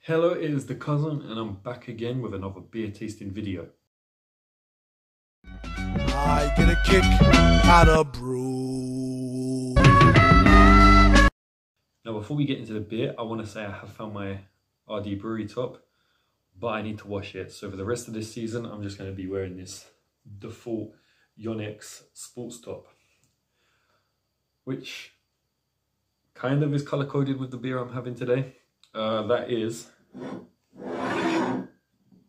Hello, it is the cousin, and I'm back again with another beer tasting video. I get a kick out of brew. Now, before we get into the beer, I want to say I have found my RD Brewery top, but I need to wash it. So for the rest of this season, I'm just going to be wearing this default Yonex sports top, which kind of is color coded with the beer I'm having today. That is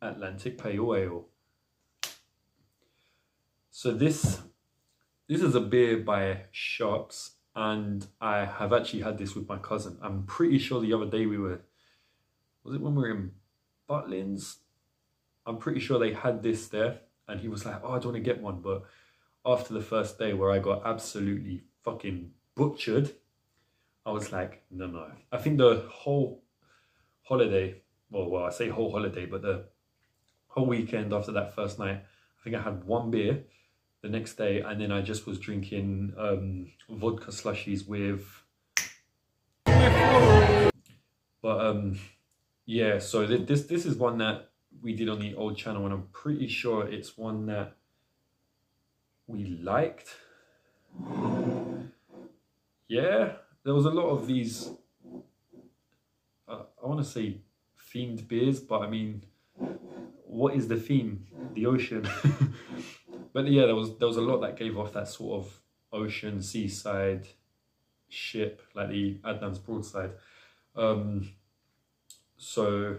Atlantic Pale Ale. So this is a beer by Sharps, and I have actually had this with my cousin. I'm pretty sure the other day was it when we were in Butlins? I'm pretty sure they had this there, and he was like, oh, I don't want to get one. But after the first day where I got absolutely fucking butchered, I was like, no. I think the whole holiday, well, I say whole holiday, but the whole weekend after that first night, I think I had one beer the next day, and then I just was drinking vodka slushies with, yeah, so this is one that we did on the old channel, and I'm pretty sure it's one that we liked. Yeah, there was a lot of these, I want to say themed beers, but I mean, what is the theme? The ocean. But yeah, there was a lot that gave off that sort of ocean, seaside, ship, like the Adnams Broadside. So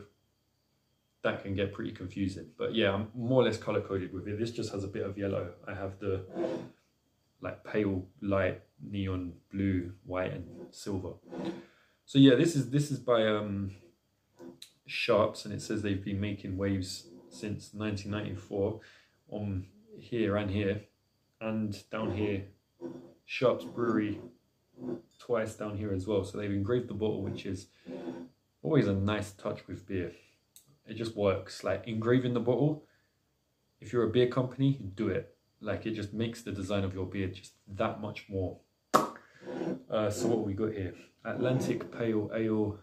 that can get pretty confusing. But yeah, I'm more or less color coded with it. This just has a bit of yellow. I have the like pale, light, neon, blue, white, and silver. So yeah, this is by Sharps, and it says they've been making waves since 1994 on here and down here. Sharps Brewery twice down here as well. So they've engraved the bottle, which is always a nice touch with beer. It just works. Like engraving the bottle, if you're a beer company, do it. Like it just makes the design of your beer just that much more. So what we got here? Atlantic Pale Ale,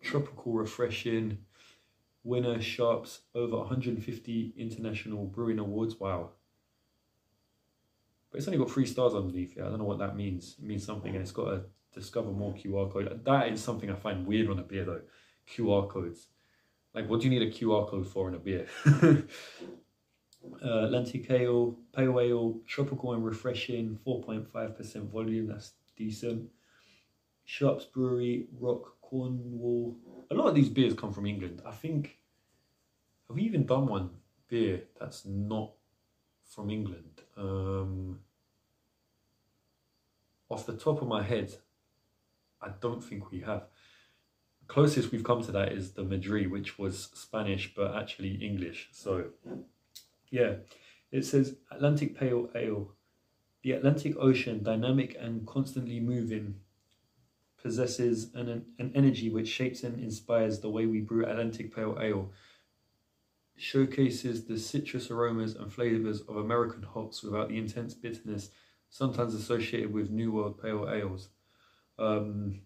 tropical, refreshing, winner Sharps, over 150 international brewing awards. Wow. But it's only got 3 stars underneath it. I don't know what that means. It means something, and it's got a discover more QR code. That is something I find weird on a beer though. QR codes. Like, what do you need a QR code for in a beer? Atlantic Ale, Pale Ale, tropical and refreshing, 4.5% volume. That's decent. Sharps Brewery, Rock, Cornwall. A lot of these beers come from England. I think, have we even done one beer that's not from England? Off the top of my head, I don't think we have. Closest we've come to that is the Madrí, which was Spanish but actually English. So yeah, it says Atlantic Pale Ale. The Atlantic Ocean, dynamic and constantly moving, possesses an energy which shapes and inspires the way we brew Atlantic Pale Ale. Showcases the citrus aromas and flavors of American hops without the intense bitterness sometimes associated with New World Pale Ales. And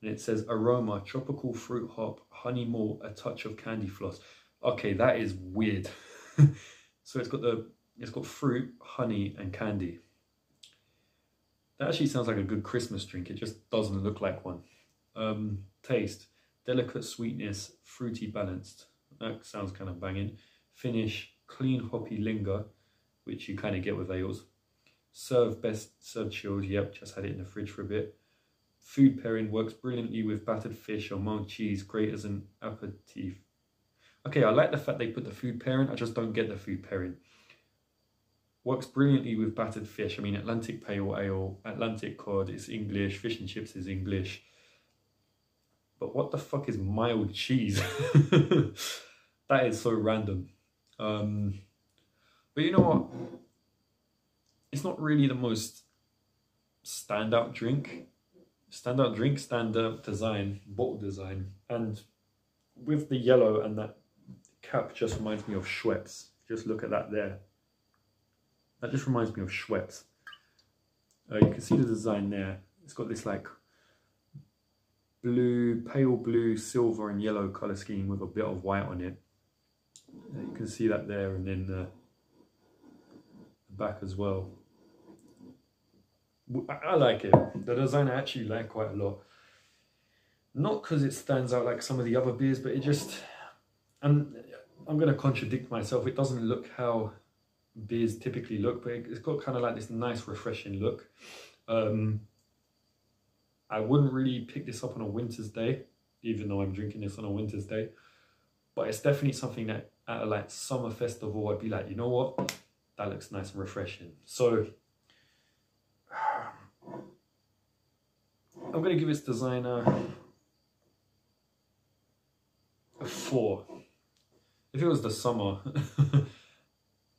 it says aroma, tropical fruit hop, honey malt, a touch of candy floss. Okay, that is weird. So it's got fruit, honey, and candy. That actually sounds like a good Christmas drink. It just doesn't look like one. Taste, delicate sweetness, fruity balanced. That sounds kind of banging. Finish, clean hoppy linger, which you kind of get with ales. Serve best served chilled. Yep, just had it in the fridge for a bit. Food pairing, works brilliantly with battered fish or mild cheese, great as an aperitif. Okay, I like the fact they put the food pairing. I just don't get the food pairing. Works brilliantly with battered fish. I mean, Atlantic Pale Ale, Atlantic Cod is English, fish and chips is English. But what the fuck is mild cheese? That is so random. But you know what? It's not really the most standout drink. Standout design, bottle design. And with the yellow and that cap just reminds me of Schweppes. Just look at that there. That just reminds me of Schweppes. You can see the design there. It's got this like blue, pale blue, silver and yellow colour scheme with a bit of white on it. You can see that there, and then the back as well. I like it. The design I actually like quite a lot. Not because it stands out like some of the other beers, but it just, and I'm going to contradict myself. It doesn't look how beers typically look, but it's got kind of like this nice refreshing look. I wouldn't really pick this up on a winter's day, even though I'm drinking this on a winter's day. But it's definitely something that at a like summer festival, I'd be like, you know what? That looks nice and refreshing. So I'm going to give its designer a 4. If it was the summer,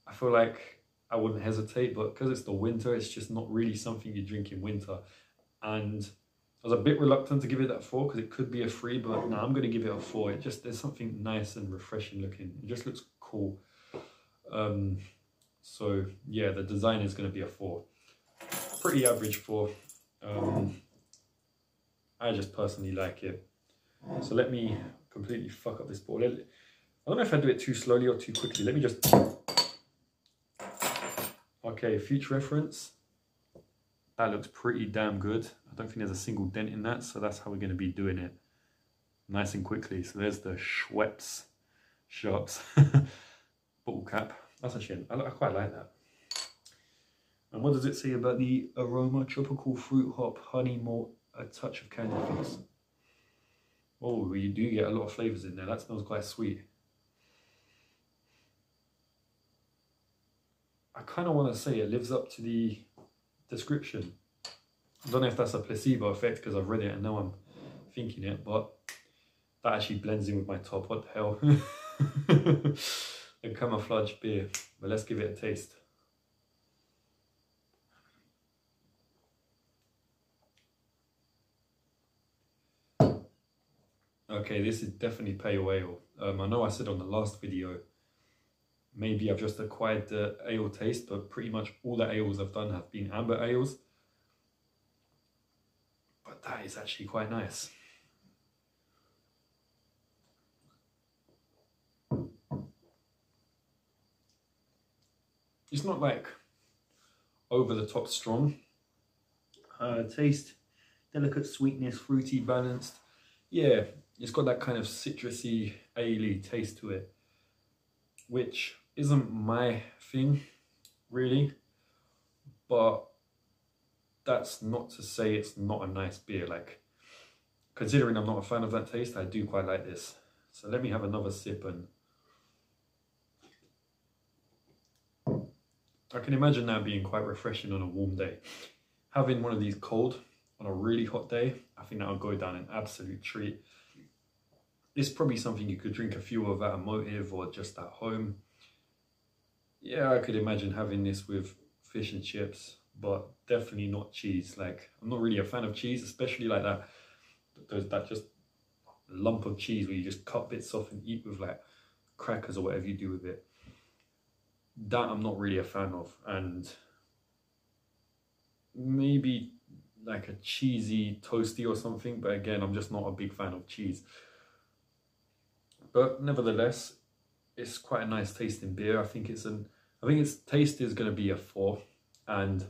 I feel like I wouldn't hesitate, but because it's the winter, it's just not really something you drink in winter. And I was a bit reluctant to give it that 4 because it could be a 3, but no, I'm going to give it a 4. It just, there's something nice and refreshing looking. It just looks cool. So yeah, the design is going to be a 4. Pretty average 4. I just personally like it. So let me completely fuck up this ball. I don't know if I do it too slowly or too quickly. Let me just... Okay, future reference. That looks pretty damn good. I don't think there's a single dent in that, so that's how we're going to be doing it. Nice and quickly. So there's the Schweppes Sharps bottle cap. That's actually, I quite like that. And what does it say about the aroma? Tropical fruit hop, honey malt, a touch of candy fizz. Oh, you do get a lot of flavours in there. That smells quite sweet. I kind of want to say it lives up to the description. I don't know if that's a placebo effect because I've read it and now I'm thinking it, but that actually blends in with my top. What the hell? A camouflage beer. But let's give it a taste. Okay, this is definitely pale ale. I know I said on the last video, maybe I've just acquired the ale taste, but pretty much all the ales I've done have been amber ales. But that is actually quite nice. It's not like over the top strong. Taste, delicate sweetness, fruity, balanced. Yeah, it's got that kind of citrusy, ale-y taste to it, which isn't my thing, really. But that's not to say it's not a nice beer. Like, considering I'm not a fan of that taste, I do quite like this. So let me have another sip, and I can imagine that being quite refreshing on a warm day. Having one of these cold on a really hot day, I think that'll go down an absolute treat. It's probably something you could drink a few of at a motive or just at home. Yeah, I could imagine having this with fish and chips, but definitely not cheese. Like, I'm not really a fan of cheese, especially like that. There's that just lump of cheese where you just cut bits off and eat with like crackers or whatever you do with it. That I'm not really a fan of. And maybe like a cheesy toasty or something, but again, I'm just not a big fan of cheese. But nevertheless, it's quite a nice tasting beer. I think its taste is going to be a 4, and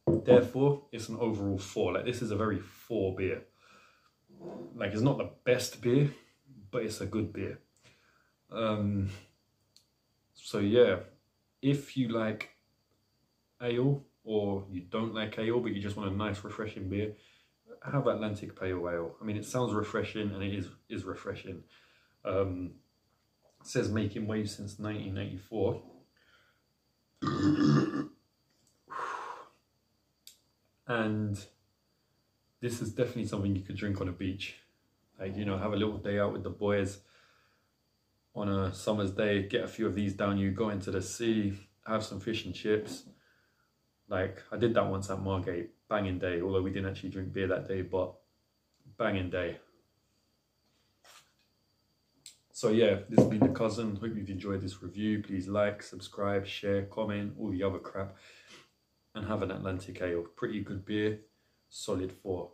therefore it's an overall 4. Like, this is a very 4 beer. Like, it's not the best beer, but it's a good beer. So yeah, if you like ale, or you don't like ale but you just want a nice refreshing beer, have Atlantic Pale Ale. I mean, it sounds refreshing, and it is refreshing. It says making waves since 1984. And this is definitely something you could drink on a beach. Like, you know, have a little day out with the boys on a summer's day, get a few of these down you, go into the sea, have some fish and chips. Like, I did that once at Margate, banging day, although we didn't actually drink beer that day, but banging day. So yeah, this has been The Cousin. Hope you've enjoyed this review. Please like, subscribe, share, comment, all the other crap. And have an Atlantic Ale. Pretty good beer, solid 4.